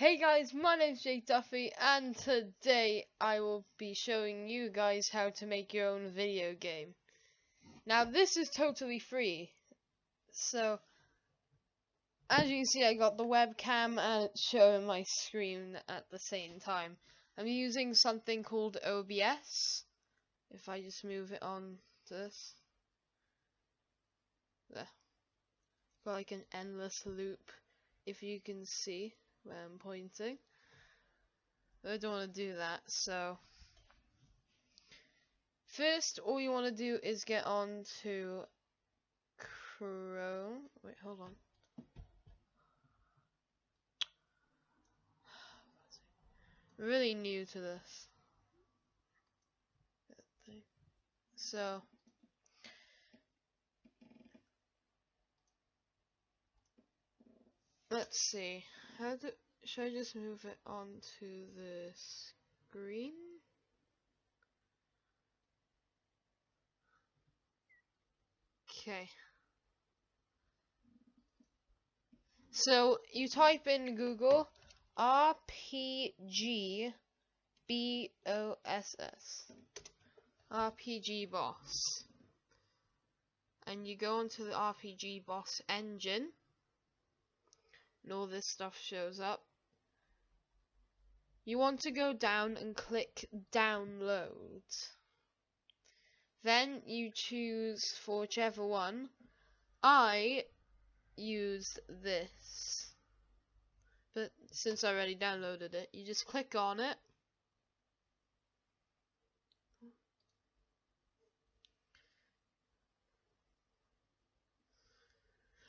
Hey guys, my name's Jake Duffy, and today I will be showing you guys how to make your own video game. Now this is totally free, so as you can see I got the webcam and it's showing my screen at the same time. I'm using something called OBS. If I just move it on to this. There. Got like an endless loop, if you can see where I'm pointing. I don't want to do that, so first all you want to do is get on to Chrome. Wait, hold on. I'm really new to this. So let's see. Should I just move it onto the screen? Okay. So you type in Google RPG BOSS. RPG Boss. And you go into the RPG Boss engine. And all this stuff shows up. You want to go down and click download. Then you choose for whichever one. I used this, but since I already downloaded it, you just click on it.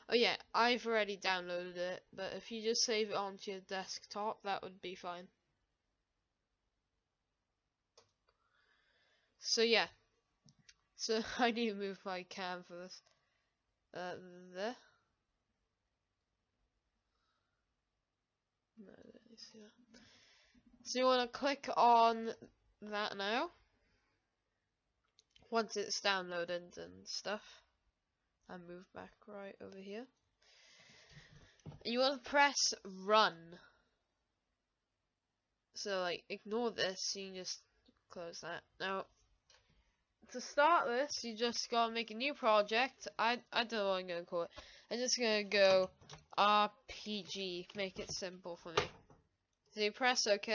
Oh yeah, I've already downloaded it, but if you just save it onto your desktop, that would be fine. So yeah, so I need to move my cam for this. There. No, I didn't see that. So you want to click on that now. Once it's downloaded and stuff, and move back right over here. You want to press run. So like ignore this, you can just close that. Now to start this, you just gotta make a new project. I don't know what I'm gonna call it. I'm just gonna go RPG, make it simple for me. So you press OK.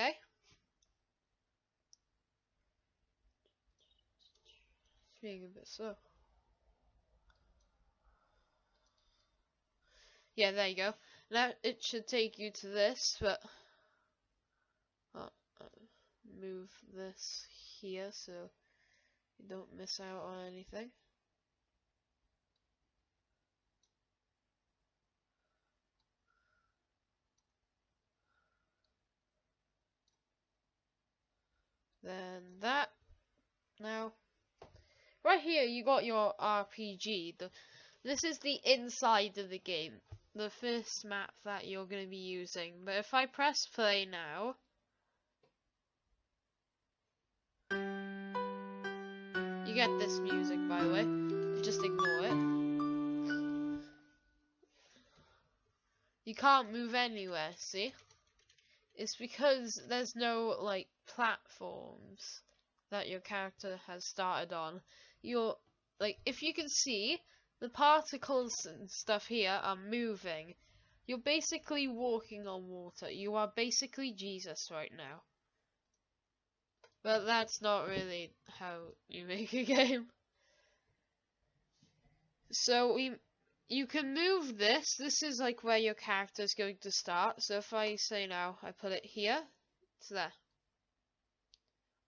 It's being a bit slow. Yeah, there you go. Now it should take you to this, but move this here so you don't miss out on anything. Then that. Now, right here you got your RPG. This is the inside of the game. The first map that you're going to be using. But if I press play now, you get this music, by the way. Just ignore it. You can't move anywhere, see? It's because there's no, like, platforms that your character has started on. You're, like, if you can see, the particles and stuff here are moving. You're basically walking on water. You are basically Jesus right now. But that's not really how you make a game. So you can move this. This is like where your character is going to start. So if I say now, I put it here, it's there.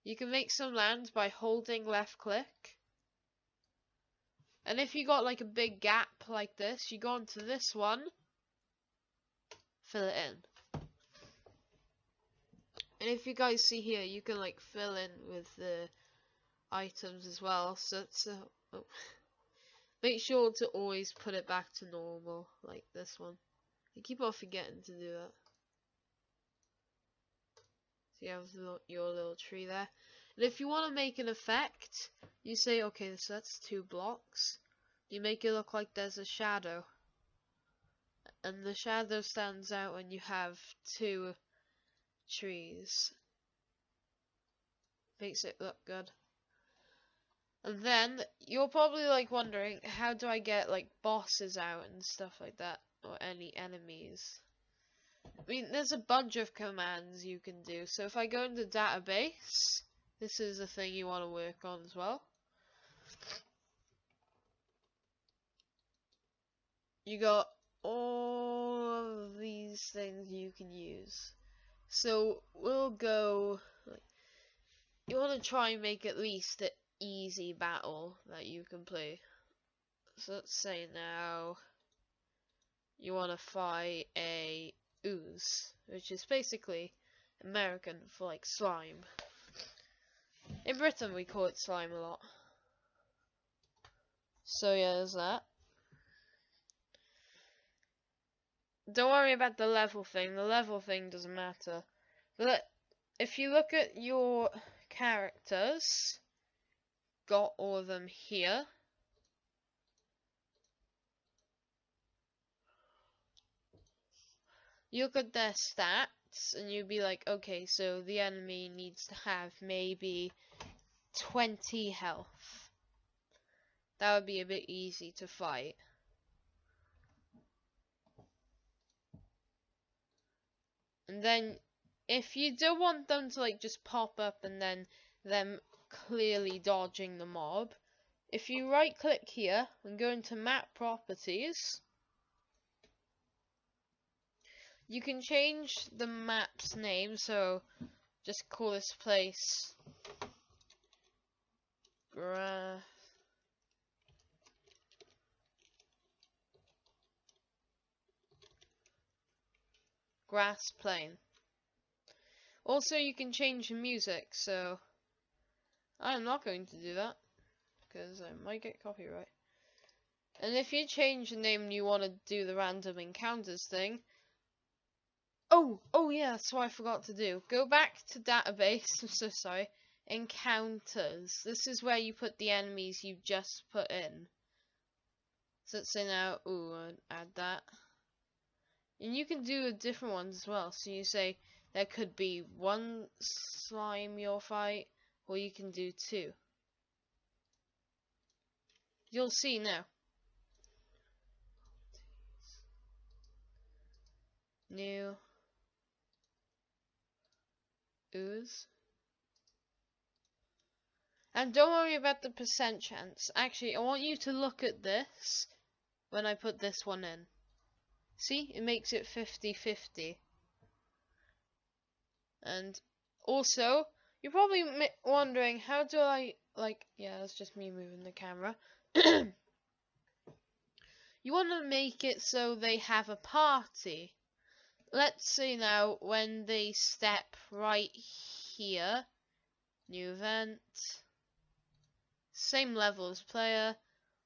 You can make some land by holding left click. And if you got like a big gap like this, you go onto this one, fill it in. And if you guys see here, you can like fill in with the items as well. So oh. Make sure to always put it back to normal, like this one. I keep on forgetting to do that. So you have your little tree there. And if you want to make an effect, you say, okay, so that's 2 blocks. You make it look like there's a shadow. And the shadow stands out when you have 2 trees. Makes it look good. And then you're probably like wondering, how do I get like bosses out and stuff like that, or any enemies? I mean, there's a bunch of commands you can do. So if I go into database, this is a thing you want to work on as well. You got all of these things you can use. So we'll go, like, you want to try and make at least an easy battle that you can play. So let's say now you want to fight a ooze, which is basically American for like slime. In Britain we call it slime a lot. So yeah, there's that. Don't worry about the level thing. The level thing doesn't matter. But if you look at your characters, got all of them here. You look at their stats and you'd be like, okay, so the enemy needs to have maybe 20 health. That would be a bit easy to fight. And then if you don't want them to like just pop up and then them clearly dodging the mob, if you right click here and go into map properties, you can change the map's name. So just call this place Grass Plain. Also, you can change the music, so I'm not going to do that because I might get copyright. And if you change the name and you want to do the random encounters thing, oh yeah, that's what I forgot to do. Go back to database. I'm so sorry. Encounters. This is where you put the enemies you just put in. So let's say now, add that. And you can do different ones as well. So you say there could be one slime you'll fight, or you can do two. You'll see now. New ooze. And don't worry about the percent chance. Actually, I want you to look at this when I put this one in. See, it makes it 50-50. And also, you're probably wondering, how do I, like, yeah, that's just me moving the camera. You want to make it so they have a party. Let's say now, when they step right here, new event, same level as player,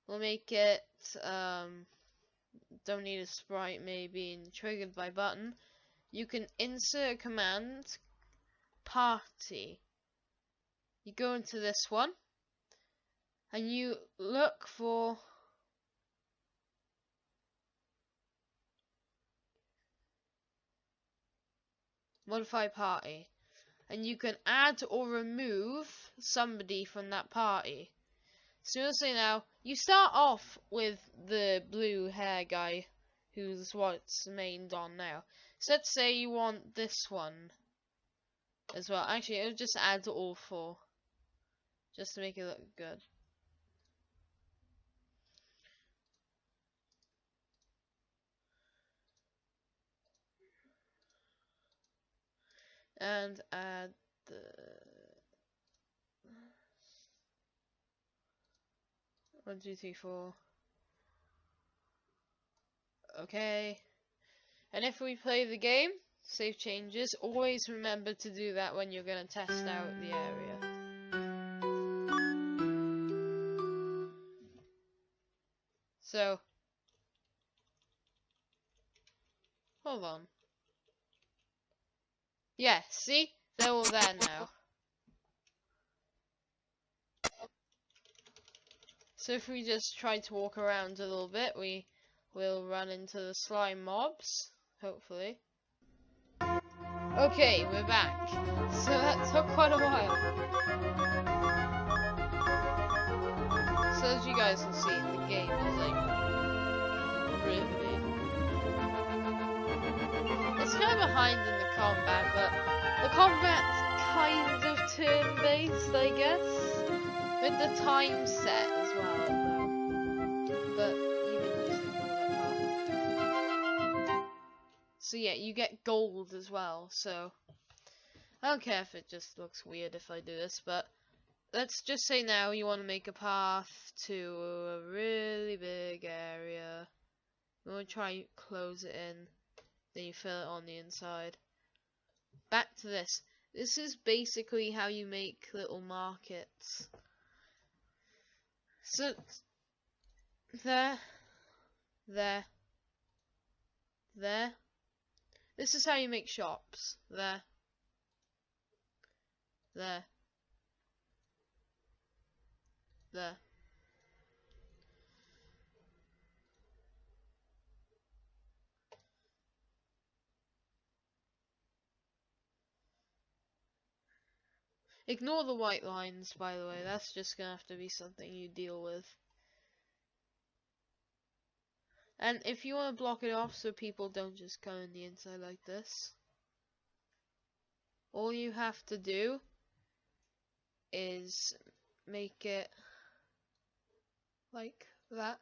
we'll make it, don't need a sprite maybe, and triggered by button. You can insert a command, party. You go into this one, and you look for modify party, and you can add or remove somebody from that party. So you'll see now, you start off with the blue hair guy, who's what's mained on now. So let's say you want this one as well. Actually, it'll just add all four, just to make it look good. And add the 1, 2, 3, 4. Okay. And if we play the game, save changes. Always remember to do that when you're gonna test out the area. So, hold on. Yeah, see? They're all there now. So if we just try to walk around a little bit, we will run into the slime mobs, hopefully. Okay, we're back. So that took quite a while. So as you guys can see, the game is like really. It's kind of behind in the combat, but the combat's kind of turn-based, I guess, with the time set as well. Though. But you can just ignore that part. So yeah, you get gold as well. So I don't care if it just looks weird if I do this, but let's just say now you want to make a path to a really big area. You want to try close it in, then you fill it on the inside. Back to this. This is basically how you make little markets. So there. This is how you make shops. There. Ignore the white lines, by the way. That's just gonna have to be something you deal with. And if you want to block it off so people don't just come in the inside like this, all you have to do is make it like that.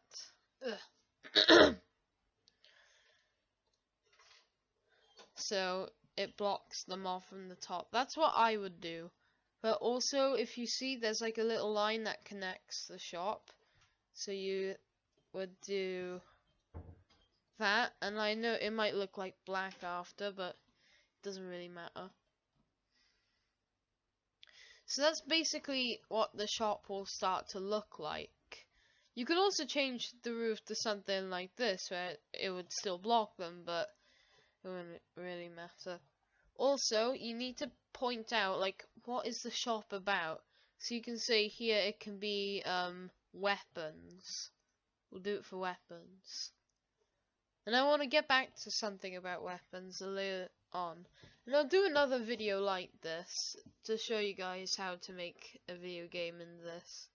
So it blocks them off from the top. That's what I would do. But also, if you see, there's like a little line that connects the shop. So you would do that. And I know it might look like black after, but it doesn't really matter. So that's basically what the shop will start to look like. You could also change the roof to something like this, where it would still block them, but it wouldn't really matter. Also, you need to point out, like, what is the shop about? So you can say here it can be weapons. We'll do it for weapons. And I want to get back to something about weapons later on. And I'll do another video like this to show you guys how to make a video game in this.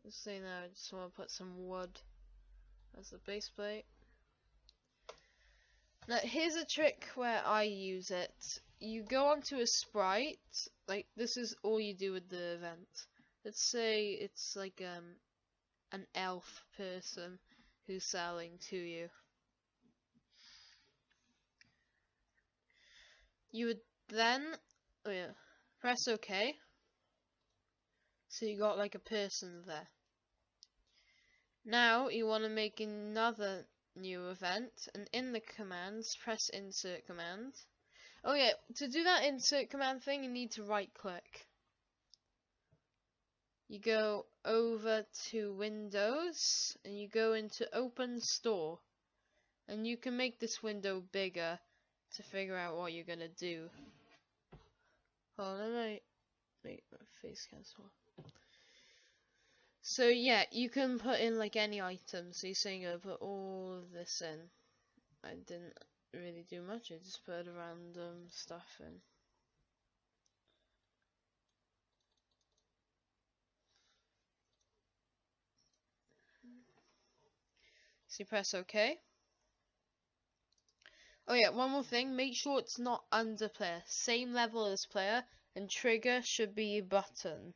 Let's say now I just want to put some wood as the base plate. Now here's a trick where I use it. You go onto a sprite, like this is all you do with the event. Let's say it's like an elf person who's selling to you. You would then press OK. So you got like a person there. Now you want to make another new event, and in the commands press insert command. Oh yeah, to do that insert command thing you need to right click. You go over to Windows and you go into Open Store, and you can make this window bigger to figure out what you're gonna do. Hold on, make my face cancel. So yeah, you can put in like any item. So you're saying I put all of this in. I didn't really do much. I just put random stuff in. So you press OK. Oh yeah, one more thing. Make sure it's not under player. Same level as player, and trigger should be a button.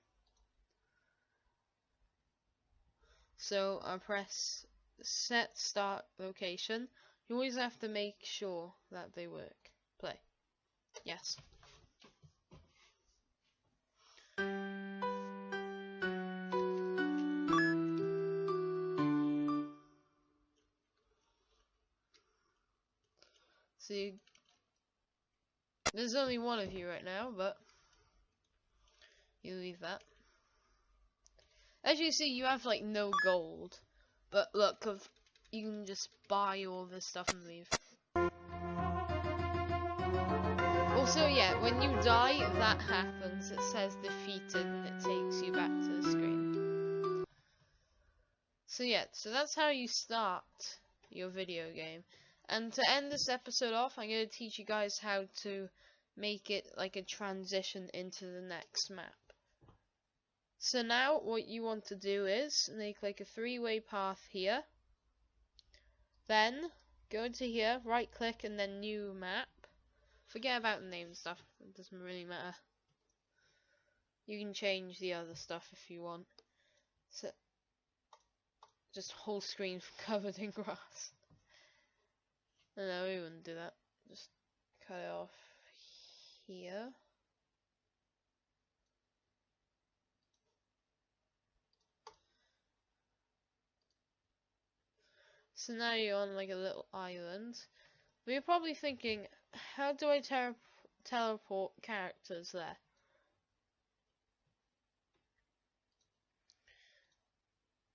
So I press set start location. You always have to make sure that they work. Play. Yes. See, there's only one of you right now, but you leave that. As you see, you have like no gold, but look, you can just buy all this stuff and leave. Also, yeah, when you die, that happens. It says defeated, and it takes you back to the screen. So yeah, so that's how you start your video game. And to end this episode off, I'm going to teach you guys how to make it like a transition into the next map. So now what you want to do is make like a three-way path here. Then go into here, right click, and then new map. Forget about the name and stuff, it doesn't really matter. You can change the other stuff if you want. So just whole screen covered in grass. No, we wouldn't do that. Just cut it off here. So now you're on like a little island. But you're probably thinking, how do I teleport characters there?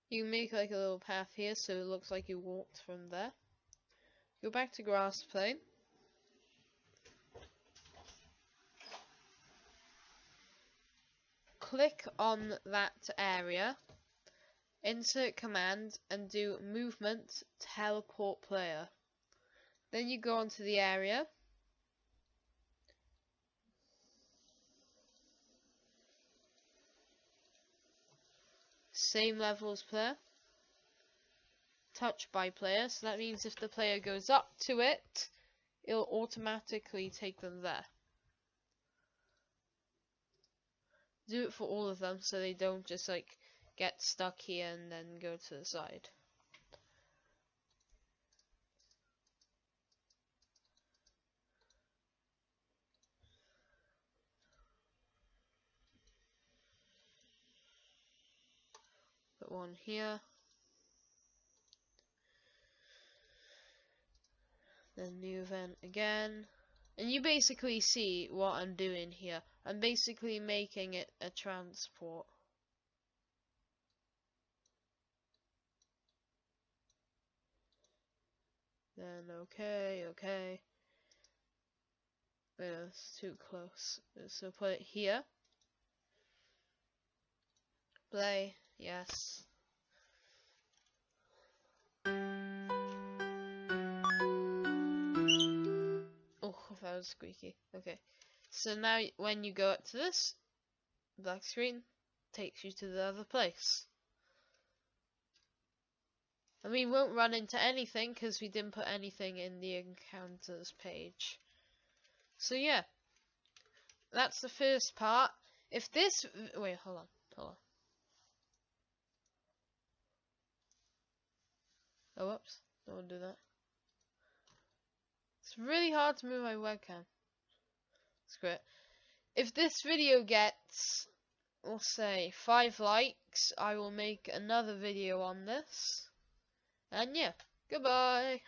You make like a little path here so it looks like you walked from there. Go back to grass plane. Click on that area. Insert command and do movement teleport player. Then you go onto the area. Same level as player. Touch by player, so that means if the player goes up to it, it'll automatically take them there. Do it for all of them so they don't just like get stuck here and then go to the side. Put one here. Then new event again. And you basically see what I'm doing here. I'm basically making it a transport. Then okay. Wait, that's too close. So put it here. Play, yes. Oh, that was squeaky. Okay. So now when you go up to this, black screen takes you to the other place. And we won't run into anything because we didn't put anything in the encounters page. So yeah, that's the first part. If this, wait, hold on. Oh, whoops, don't do that. It's really hard to move my webcam. Screw it. If this video gets, we'll say, 5 likes, I will make another video on this. And yeah, goodbye.